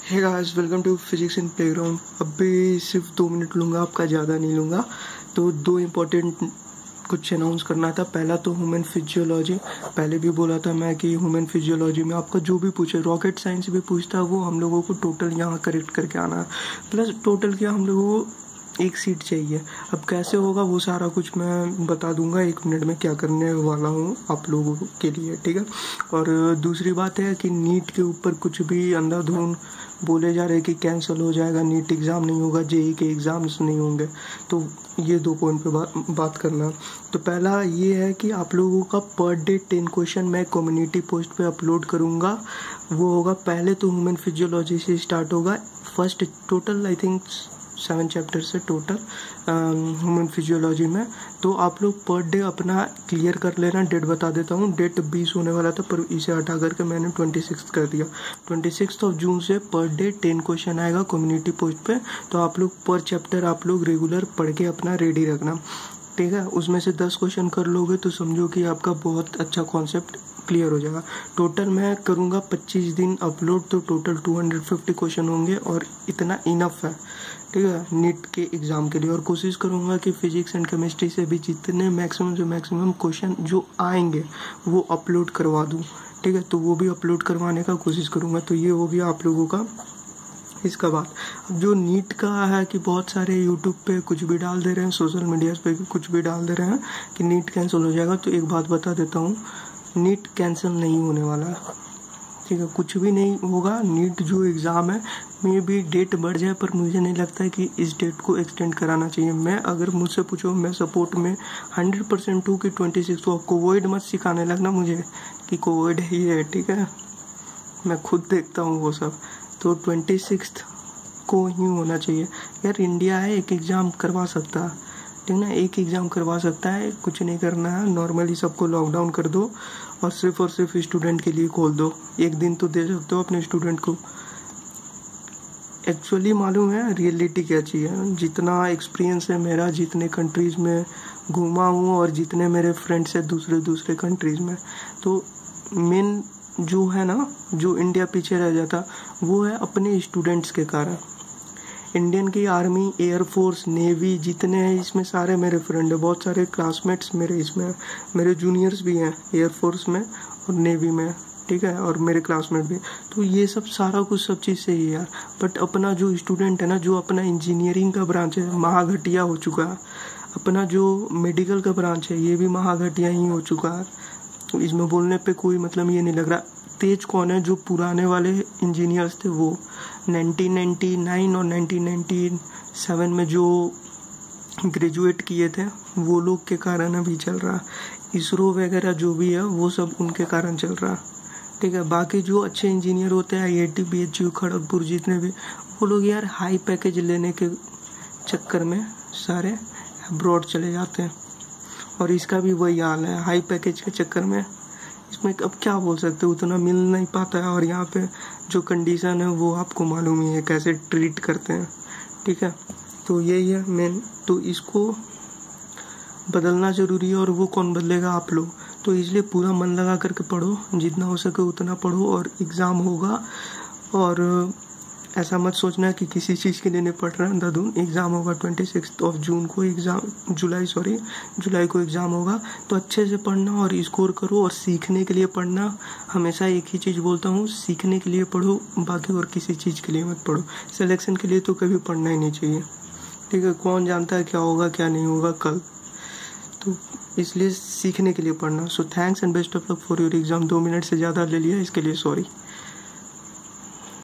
Hey guys, welcome to physics in playground. अभी सिर्फ 2 minute लूँगा, आपका ज़्यादा नहीं लूँगा। तो 2 इम्पोर्टेंट कुछ अनाउंस करना था। पहला तो ह्यूमन फिजियोलॉजी, पहले भी बोला था मैं कि ह्यूमन फिजियोलॉजी में आपका जो भी पूछे, रॉकेट साइंस भी पूछता है वो हम लोगों को टोटल यहाँ करेक्ट करके आना है। प्लस टोटल क्या हम लोगों को 1 सीट चाहिए। अब कैसे होगा वो सारा कुछ मैं बता दूंगा 1 मिनट में क्या करने वाला हूँ आप लोगों के लिए, ठीक है। और दूसरी बात है कि नीट के ऊपर कुछ भी अंधाधुंध बोले जा रहे कि कैंसिल हो जाएगा, नीट एग्ज़ाम नहीं होगा, जेई के एग्ज़ाम्स नहीं होंगे। तो ये 2 पॉइंट पे बात करना। तो पहला ये है कि आप लोगों का पर डे 10 क्वेश्चन मैं कम्युनिटी पोस्ट पे अपलोड करूँगा। वो होगा पहले तो ह्यूमन फिजियोलॉजी से स्टार्ट होगा। First total I think 7 chapter से टोटल ह्यूमन फिजियोलॉजी में। तो आप लोग पर डे अपना क्लियर कर लेना। डेट बता देता हूँ, डेट 20 होने वाला था पर इसे हटा करके मैंने 26 कर दिया। 26 जून से पर डे 10 क्वेश्चन आएगा कम्युनिटी पोस्ट पे। तो आप लोग पर चैप्टर आप लोग रेगुलर पढ़ के अपना रेडी रखना, ठीक है। उसमें से 10 क्वेश्चन कर लोगे तो समझो कि आपका बहुत अच्छा कॉन्सेप्ट क्लियर हो जाएगा। टोटल मैं करूँगा 25 दिन अपलोड, तो टोटल 250 क्वेश्चन होंगे और इतना इनफ है, ठीक है, नीट के एग्ज़ाम के लिए। और कोशिश करूँगा कि फिजिक्स एंड केमिस्ट्री से भी जितने मैक्सिमम क्वेश्चन जो आएंगे वो अपलोड करवा दूँ, ठीक है। तो वो भी अपलोड करवाने का कोशिश करूँगा। तो ये हो गया आप लोगों का इसका बात। अब जो नीट का है कि बहुत सारे यूट्यूब पे कुछ भी डाल दे रहे हैं, सोशल मीडिया पे कुछ भी डाल दे रहे हैं कि नीट कैंसिल हो जाएगा। तो एक बात बता देता हूँ, नीट कैंसिल नहीं होने वाला है, ठीक है। कुछ भी नहीं होगा। नीट जो एग्ज़ाम है मे भी डेट बढ़ जाए, पर मुझे नहीं लगता है कि इस डेट को एक्सटेंड कराना चाहिए। मैं अगर मुझसे पूछो, मैं सपोर्ट में 100% हूँ कि 26 को। कोविड मत सिखाने लगना मुझे कि कोविड ही है, ठीक है। मैं खुद देखता हूँ वो सब। तो 26 को ही होना चाहिए यार। इंडिया है, एक एग्ज़ाम करवा सकता है, ठीक ना, एक एग्ज़ाम करवा सकता है। कुछ नहीं करना है, नॉर्मली सबको लॉकडाउन कर दो और सिर्फ स्टूडेंट के लिए खोल दो। एक दिन तो दे सकते हो अपने स्टूडेंट को। एक्चुअली मालूम है रियलिटी क्या चाहिए। जितना एक्सपीरियंस है मेरा, जितने कंट्रीज़ में घूमा हूँ और जितने मेरे फ्रेंड्स हैं दूसरे कंट्रीज़ में, तो मेन जो है ना, जो इंडिया पीछे रह जाता वो है अपने स्टूडेंट्स के कारण। इंडियन की आर्मी, एयरफोर्स, नेवी जितने हैं इसमें सारे मेरे फ्रेंड हैं। बहुत सारे क्लासमेट्स मेरे इसमें, मेरे जूनियर्स भी हैं एयरफोर्स में और नेवी में, ठीक है, और मेरे क्लासमेट भी। तो ये सब सारा कुछ सब चीज़ सही है यार। बट अपना जो स्टूडेंट है ना, जो अपना इंजीनियरिंग का ब्रांच है महाघटिया हो चुका है। अपना जो मेडिकल का ब्रांच है ये भी महाघटिया ही हो चुका है। तो इसमें बोलने पे कोई मतलब ये नहीं लग रहा। तेज कौन है? जो पुराने वाले इंजीनियर्स थे वो 1999 और 1997 में जो ग्रेजुएट किए थे वो लोग के कारण अभी चल रहा। इसरो वगैरह जो भी है वो सब उनके कारण चल रहा, ठीक है। बाकी जो अच्छे इंजीनियर होते हैं IIT BHU खड़गपुर जितने भी, वो लोग यार हाई पैकेज लेने के चक्कर में सारे अब्रॉड चले जाते हैं। और इसका भी वही हाल है, हाई पैकेज के चक्कर में इसमें अब क्या बोल सकते हो, उतना मिल नहीं पाता है। और यहाँ पे जो कंडीशन है वो आपको मालूम ही है कैसे ट्रीट करते हैं, ठीक है। तो यही है मेन। तो इसको बदलना ज़रूरी है और वो कौन बदलेगा? आप लोग। तो इसलिए पूरा मन लगा करके पढ़ो, जितना हो सके उतना पढ़ो और एग्ज़ाम होगा। और ऐसा मत सोचना कि किसी चीज़ के लिए नहीं पढ़ रहा है अंधाधुंध। एग्ज़ाम होगा 26 जून को, जुलाई को एग्ज़ाम होगा। तो अच्छे से पढ़ना और स्कोर करो और सीखने के लिए पढ़ना। हमेशा एक ही चीज़ बोलता हूँ, सीखने के लिए पढ़ो, बाकी और किसी चीज़ के लिए मत पढ़ो। सिलेक्शन के लिए तो कभी पढ़ना ही नहीं चाहिए, ठीक है। कौन जानता है क्या होगा क्या नहीं होगा कल, तो इसलिए सीखने के लिए पढ़ना। So thanks and best of luck for your exam. 2 minute से ज़्यादा ले लिया, इसके लिए सॉरी।